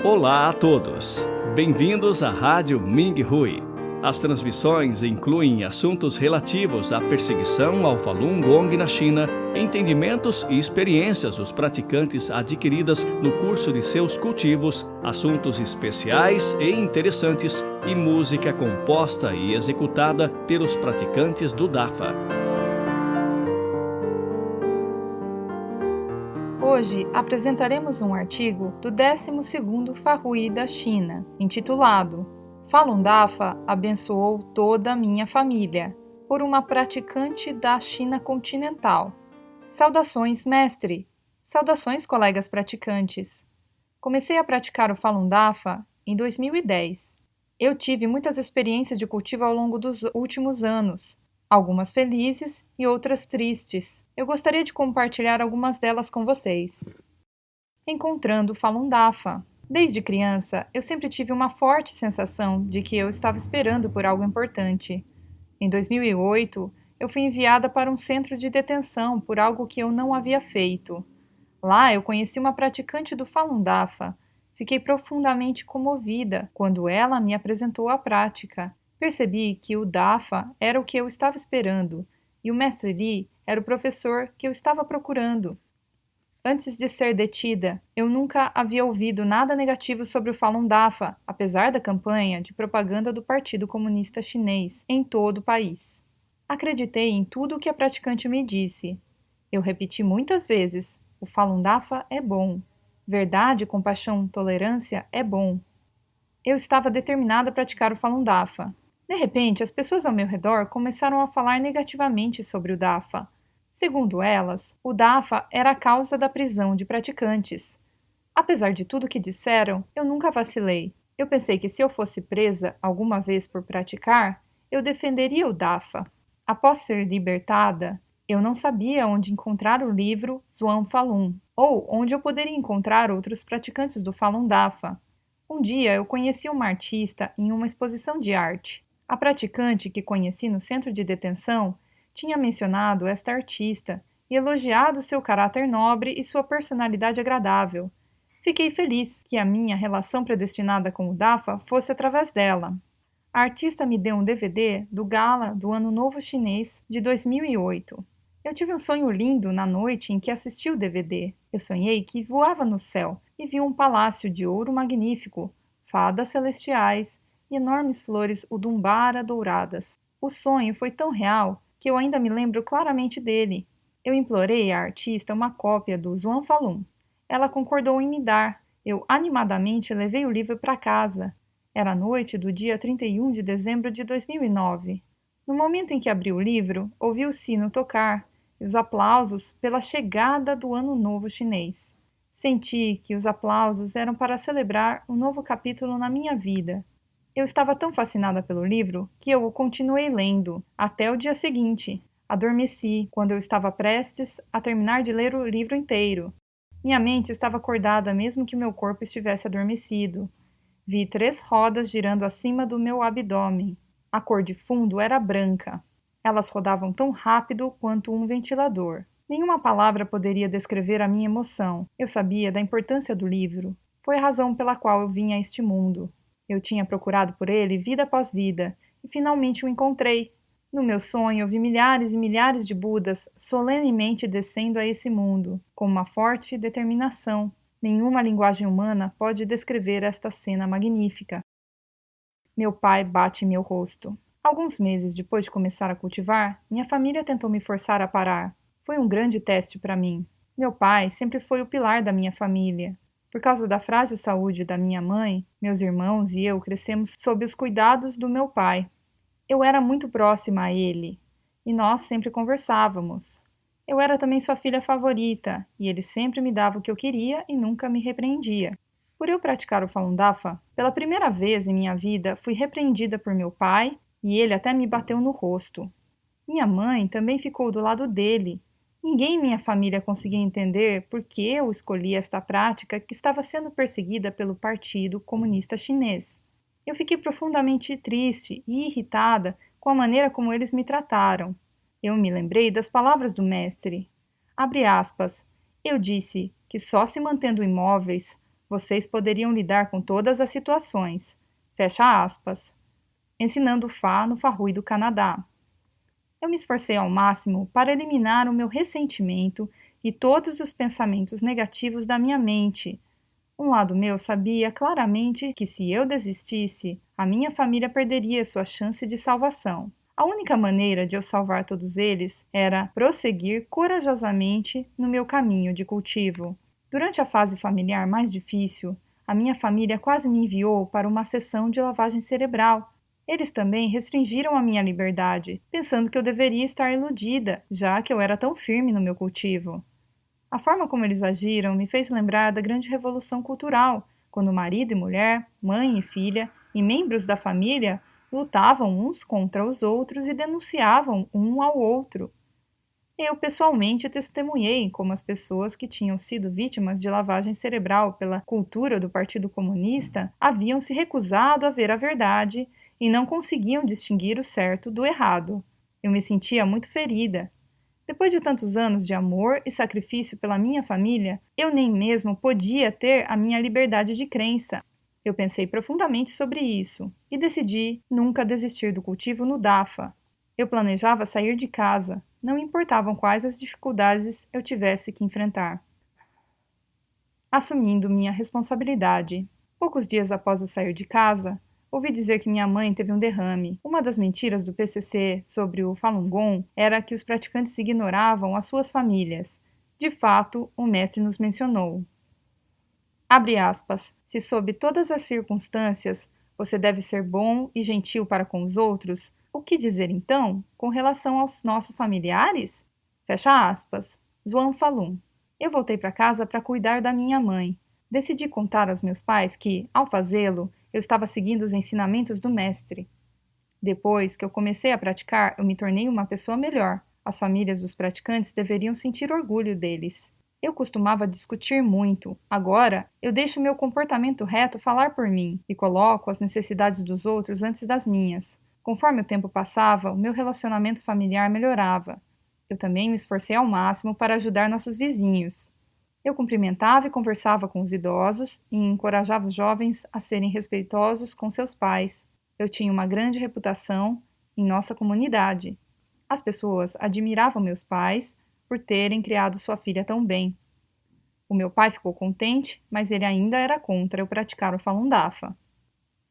Olá a todos! Bem-vindos à Rádio Mingrui. As transmissões incluem assuntos relativos à perseguição ao Falun Gong na China, entendimentos e experiências dos praticantes adquiridas no curso de seus cultivos, assuntos especiais e interessantes e música composta e executada pelos praticantes do Dafa. Hoje apresentaremos um artigo do 12º Farrui da China, intitulado Falun Dafa abençoou toda a minha família, por uma praticante da China continental. Saudações, mestre! Saudações, colegas praticantes! Comecei a praticar o Falun Dafa em 2010. Eu tive muitas experiências de cultivo ao longo dos últimos anos, algumas felizes e outras tristes. Eu gostaria de compartilhar algumas delas com vocês. Encontrando o Falun Dafa. Desde criança, eu sempre tive uma forte sensação de que eu estava esperando por algo importante. Em 2008, eu fui enviada para um centro de detenção por algo que eu não havia feito. Lá, eu conheci uma praticante do Falun Dafa. Fiquei profundamente comovida quando ela me apresentou a prática. Percebi que o Dafa era o que eu estava esperando e o Mestre Li era o professor que eu estava procurando. Antes de ser detida, eu nunca havia ouvido nada negativo sobre o Falun Dafa, apesar da campanha de propaganda do Partido Comunista Chinês em todo o país. Acreditei em tudo o que a praticante me disse. Eu repeti muitas vezes: o Falun Dafa é bom. Verdade, compaixão, tolerância é bom. Eu estava determinada a praticar o Falun Dafa. De repente, as pessoas ao meu redor começaram a falar negativamente sobre o Dafa. Segundo elas, o Dafa era a causa da prisão de praticantes. Apesar de tudo que disseram, eu nunca vacilei. Eu pensei que se eu fosse presa alguma vez por praticar, eu defenderia o Dafa. Após ser libertada, eu não sabia onde encontrar o livro Zhuang Falun, ou onde eu poderia encontrar outros praticantes do Falun Dafa. Um dia eu conheci uma artista em uma exposição de arte. A praticante que conheci no centro de detenção tinha mencionado esta artista e elogiado seu caráter nobre e sua personalidade agradável. Fiquei feliz que a minha relação predestinada com o Dafa fosse através dela. A artista me deu um DVD do Gala do Ano Novo Chinês de 2008. Eu tive um sonho lindo na noite em que assisti o DVD. Eu sonhei que voava no céu e vi um palácio de ouro magnífico, fadas celestiais e enormes flores udumbara douradas. O sonho foi tão real que eu ainda me lembro claramente dele. Eu implorei à artista uma cópia do Zhuang Falun. Ela concordou em me dar. Eu animadamente levei o livro para casa. Era a noite do dia 31 de dezembro de 2009. No momento em que abri o livro, ouvi o sino tocar e os aplausos pela chegada do Ano Novo Chinês. Senti que os aplausos eram para celebrar um novo capítulo na minha vida. Eu estava tão fascinada pelo livro que eu o continuei lendo até o dia seguinte. Adormeci quando eu estava prestes a terminar de ler o livro inteiro. Minha mente estava acordada mesmo que meu corpo estivesse adormecido. Vi 3 rodas girando acima do meu abdômen. A cor de fundo era branca. Elas rodavam tão rápido quanto um ventilador. Nenhuma palavra poderia descrever a minha emoção. Eu sabia da importância do livro. Foi a razão pela qual eu vim a este mundo. Eu tinha procurado por ele vida após vida, e finalmente o encontrei. No meu sonho, eu vi milhares e milhares de Budas solenemente descendo a esse mundo, com uma forte determinação. Nenhuma linguagem humana pode descrever esta cena magnífica. Meu pai bate em meu rosto. Alguns meses depois de começar a cultivar, minha família tentou me forçar a parar. Foi um grande teste para mim. Meu pai sempre foi o pilar da minha família. Por causa da frágil saúde da minha mãe, meus irmãos e eu crescemos sob os cuidados do meu pai. Eu era muito próxima a ele, e nós sempre conversávamos. Eu era também sua filha favorita, e ele sempre me dava o que eu queria e nunca me repreendia. Por eu praticar o Falun Dafa, pela primeira vez em minha vida fui repreendida por meu pai, e ele até me bateu no rosto. Minha mãe também ficou do lado dele. Ninguém em minha família conseguia entender por que eu escolhi esta prática que estava sendo perseguida pelo Partido Comunista Chinês. Eu fiquei profundamente triste e irritada com a maneira como eles me trataram. Eu me lembrei das palavras do mestre. Abre aspas. Eu disse que só se mantendo imóveis, vocês poderiam lidar com todas as situações. Fecha aspas. Ensinando Fá no Farrui do Canadá. Eu me esforcei ao máximo para eliminar o meu ressentimento e todos os pensamentos negativos da minha mente. Um lado meu sabia claramente que se eu desistisse, a minha família perderia sua chance de salvação. A única maneira de eu salvar todos eles era prosseguir corajosamente no meu caminho de cultivo. Durante a fase familiar mais difícil, a minha família quase me enviou para uma sessão de lavagem cerebral. Eles também restringiram a minha liberdade, pensando que eu deveria estar iludida, já que eu era tão firme no meu cultivo. A forma como eles agiram me fez lembrar da grande revolução cultural, quando marido e mulher, mãe e filha e membros da família lutavam uns contra os outros e denunciavam um ao outro. Eu pessoalmente testemunhei como as pessoas que tinham sido vítimas de lavagem cerebral pela cultura do Partido Comunista haviam se recusado a ver a verdade e não conseguiam distinguir o certo do errado. Eu me sentia muito ferida. Depois de tantos anos de amor e sacrifício pela minha família, eu nem mesmo podia ter a minha liberdade de crença. Eu pensei profundamente sobre isso e decidi nunca desistir do cultivo no DAFA. Eu planejava sair de casa, não importavam quais as dificuldades eu tivesse que enfrentar. Assumindo minha responsabilidade. Poucos dias após eu sair de casa, ouvi dizer que minha mãe teve um derrame. Uma das mentiras do PCC sobre o Falun Gong era que os praticantes ignoravam as suas famílias. De fato, o mestre nos mencionou. Abre aspas. Se sob todas as circunstâncias você deve ser bom e gentil para com os outros, o que dizer então com relação aos nossos familiares? Fecha aspas. Zhuang Falun. Eu voltei para casa para cuidar da minha mãe. Decidi contar aos meus pais que, ao fazê-lo, eu estava seguindo os ensinamentos do mestre. Depois que eu comecei a praticar, eu me tornei uma pessoa melhor. As famílias dos praticantes deveriam sentir orgulho deles. Eu costumava discutir muito. Agora, eu deixo meu comportamento reto falar por mim e coloco as necessidades dos outros antes das minhas. Conforme o tempo passava, o meu relacionamento familiar melhorava. Eu também me esforcei ao máximo para ajudar nossos vizinhos. Eu cumprimentava e conversava com os idosos e encorajava os jovens a serem respeitosos com seus pais. Eu tinha uma grande reputação em nossa comunidade. As pessoas admiravam meus pais por terem criado sua filha tão bem. O meu pai ficou contente, mas ele ainda era contra eu praticar o Falun Dafa.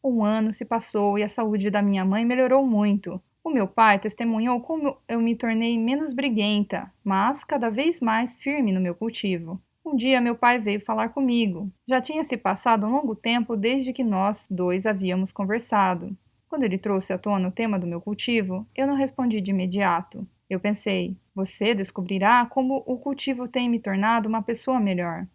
Um ano se passou e a saúde da minha mãe melhorou muito. O meu pai testemunhou como eu me tornei menos briguenta, mas cada vez mais firme no meu cultivo. Um dia meu pai veio falar comigo. Já tinha se passado um longo tempo desde que nós dois havíamos conversado. Quando ele trouxe à tona o tema do meu cultivo, eu não respondi de imediato. Eu pensei, você descobrirá como o cultivo tem me tornado uma pessoa melhor.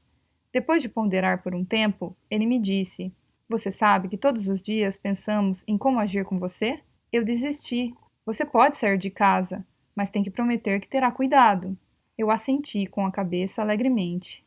Depois de ponderar por um tempo, ele me disse, você sabe que todos os dias pensamos em como agir com você? Eu desisti. Você pode sair de casa, mas tem que prometer que terá cuidado. Eu assenti com a cabeça alegremente.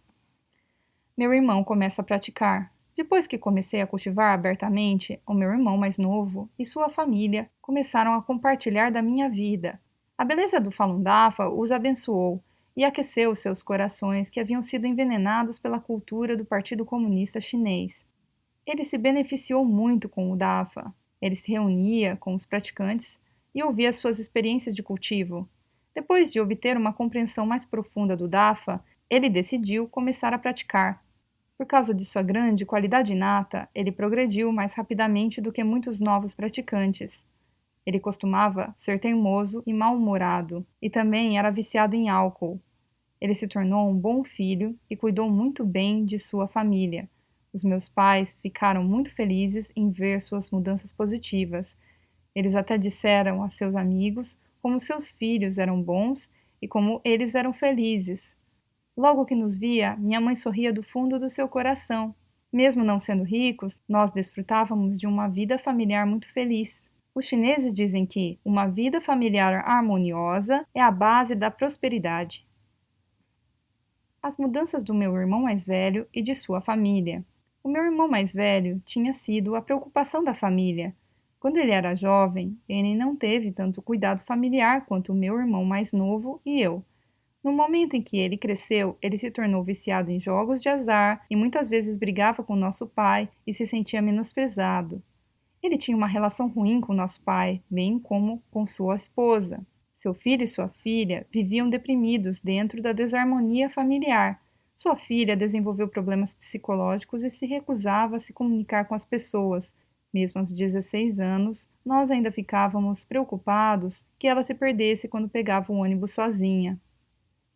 Meu irmão começa a praticar. Depois que comecei a cultivar abertamente, o meu irmão mais novo e sua família começaram a compartilhar da minha vida. A beleza do Falun Dafa os abençoou e aqueceu seus corações que haviam sido envenenados pela cultura do Partido Comunista Chinês. Ele se beneficiou muito com o Dafa. Ele se reunia com os praticantes e ouvia suas experiências de cultivo. Depois de obter uma compreensão mais profunda do Dafa, ele decidiu começar a praticar. Por causa de sua grande qualidade inata, ele progrediu mais rapidamente do que muitos novos praticantes. Ele costumava ser teimoso e mal-humorado, e também era viciado em álcool. Ele se tornou um bom filho e cuidou muito bem de sua família. Os meus pais ficaram muito felizes em ver suas mudanças positivas. Eles até disseram a seus amigos como seus filhos eram bons e como eles eram felizes. Logo que nos via, minha mãe sorria do fundo do seu coração. Mesmo não sendo ricos, nós desfrutávamos de uma vida familiar muito feliz. Os chineses dizem que uma vida familiar harmoniosa é a base da prosperidade. As mudanças do meu irmão mais velho e de sua família. O meu irmão mais velho tinha sido a preocupação da família. Quando ele era jovem, ele não teve tanto cuidado familiar quanto o meu irmão mais novo e eu. No momento em que ele cresceu, ele se tornou viciado em jogos de azar e muitas vezes brigava com nosso pai e se sentia menosprezado. Ele tinha uma relação ruim com nosso pai, bem como com sua esposa. Seu filho e sua filha viviam deprimidos dentro da desarmonia familiar. Sua filha desenvolveu problemas psicológicos e se recusava a se comunicar com as pessoas. Mesmo aos 16 anos, nós ainda ficávamos preocupados que ela se perdesse quando pegava o ônibus sozinha.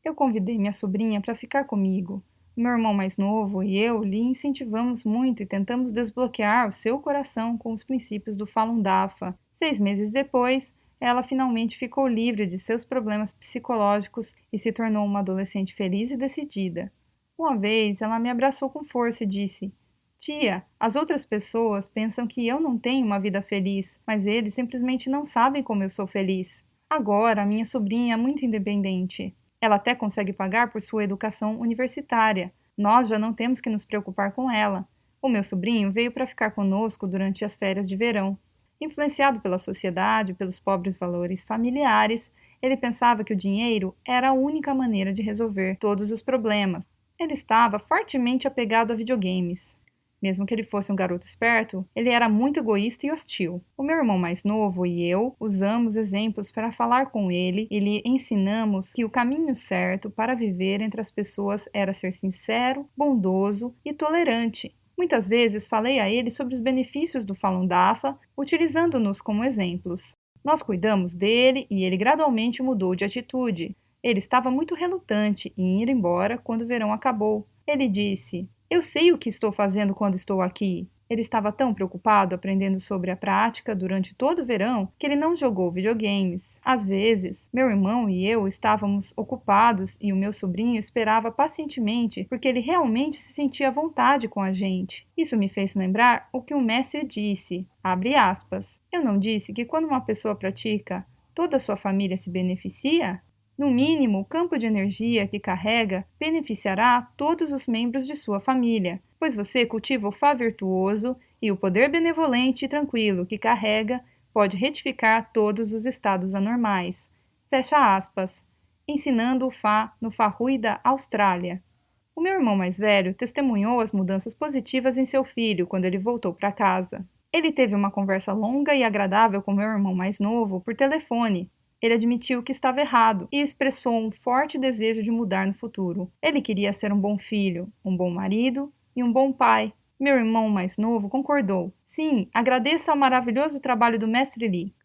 Eu convidei minha sobrinha para ficar comigo. Meu irmão mais novo e eu lhe incentivamos muito e tentamos desbloquear o seu coração com os princípios do Falun Dafa. 6 meses depois, ela finalmente ficou livre de seus problemas psicológicos e se tornou uma adolescente feliz e decidida. Uma vez, ela me abraçou com força e disse: Tia, as outras pessoas pensam que eu não tenho uma vida feliz, mas eles simplesmente não sabem como eu sou feliz. Agora, a minha sobrinha é muito independente. Ela até consegue pagar por sua educação universitária. Nós já não temos que nos preocupar com ela. O meu sobrinho veio para ficar conosco durante as férias de verão. Influenciado pela sociedade, pelos pobres valores familiares, ele pensava que o dinheiro era a única maneira de resolver todos os problemas. Ele estava fortemente apegado a videogames. Mesmo que ele fosse um garoto esperto, ele era muito egoísta e hostil. O meu irmão mais novo e eu usamos exemplos para falar com ele e lhe ensinamos que o caminho certo para viver entre as pessoas era ser sincero, bondoso e tolerante. Muitas vezes falei a ele sobre os benefícios do Falun Dafa, utilizando-nos como exemplos. Nós cuidamos dele e ele gradualmente mudou de atitude. Ele estava muito relutante em ir embora quando o verão acabou. Ele disse: Eu sei o que estou fazendo quando estou aqui. Ele estava tão preocupado aprendendo sobre a prática durante todo o verão que ele não jogou videogames. Às vezes, meu irmão e eu estávamos ocupados e o meu sobrinho esperava pacientemente porque ele realmente se sentia à vontade com a gente. Isso me fez lembrar o que o mestre disse, abre aspas, eu não disse que quando uma pessoa pratica, toda a sua família se beneficia? No mínimo, o campo de energia que carrega beneficiará todos os membros de sua família, pois você cultiva o Fá virtuoso e o poder benevolente e tranquilo que carrega pode retificar todos os estados anormais. Fecha aspas. Ensinando o Fá no Fá Hui da Austrália. O meu irmão mais velho testemunhou as mudanças positivas em seu filho quando ele voltou para casa. Ele teve uma conversa longa e agradável com meu irmão mais novo por telefone. Ele admitiu que estava errado e expressou um forte desejo de mudar no futuro. Ele queria ser um bom filho, um bom marido e um bom pai. Meu irmão mais novo concordou. Sim, agradeça ao maravilhoso trabalho do mestre Li.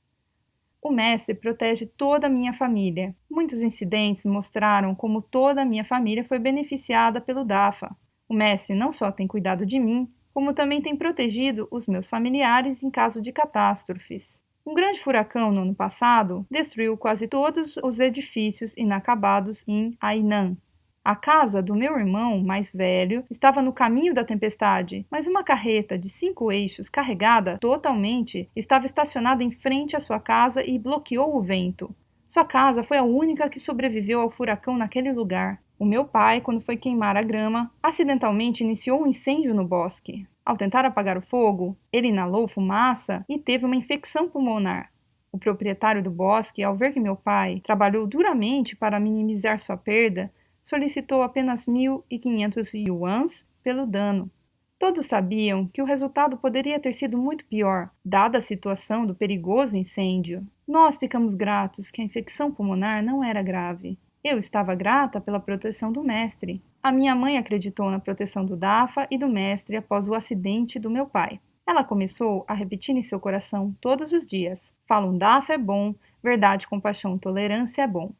O mestre protege toda a minha família. Muitos incidentes mostraram como toda a minha família foi beneficiada pelo Dafa. O mestre não só tem cuidado de mim, como também tem protegido os meus familiares em caso de catástrofes. Um grande furacão no ano passado destruiu quase todos os edifícios inacabados em Hainan. A casa do meu irmão mais velho estava no caminho da tempestade, mas uma carreta de 5 eixos carregada totalmente estava estacionada em frente à sua casa e bloqueou o vento. Sua casa foi a única que sobreviveu ao furacão naquele lugar. O meu pai, quando foi queimar a grama, acidentalmente iniciou um incêndio no bosque. Ao tentar apagar o fogo, ele inalou fumaça e teve uma infecção pulmonar. O proprietário do bosque, ao ver que meu pai trabalhou duramente para minimizar sua perda, solicitou apenas 1.500 yuans pelo dano. Todos sabiam que o resultado poderia ter sido muito pior, dada a situação do perigoso incêndio. Nós ficamos gratos que a infecção pulmonar não era grave. Eu estava grata pela proteção do mestre. A minha mãe acreditou na proteção do Dafa e do mestre após o acidente do meu pai. Ela começou a repetir em seu coração todos os dias: Falun Dafa é bom, verdade, compaixão, tolerância é bom.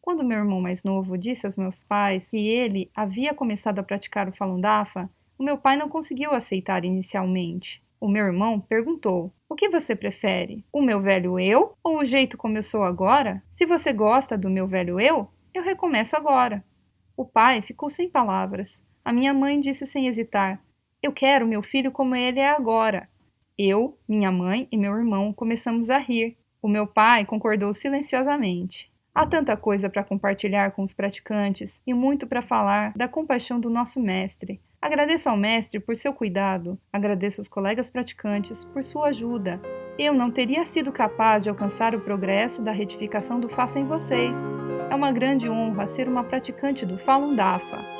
Quando meu irmão mais novo disse aos meus pais que ele havia começado a praticar o Falun Dafa, o meu pai não conseguiu aceitar inicialmente. O meu irmão perguntou: o que você prefere, o meu velho eu ou o jeito como eu sou agora? Se você gosta do meu velho eu recomeço agora. O pai ficou sem palavras. A minha mãe disse sem hesitar: eu quero meu filho como ele é agora. Eu, minha mãe e meu irmão começamos a rir. O meu pai concordou silenciosamente. Há tanta coisa para compartilhar com os praticantes e muito para falar da compaixão do nosso mestre. Agradeço ao mestre por seu cuidado, agradeço aos colegas praticantes por sua ajuda. Eu não teria sido capaz de alcançar o progresso da retificação do Fá sem vocês. É uma grande honra ser uma praticante do Falun Dafa.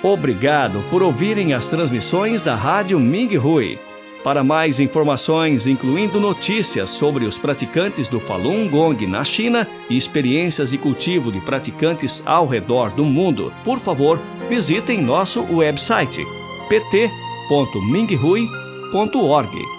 Obrigado por ouvirem as transmissões da Rádio Ming Hui. Para mais informações, incluindo notícias sobre os praticantes do Falun Gong na China e experiências de cultivo de praticantes ao redor do mundo, por favor, visitem nosso website pt.minghui.org.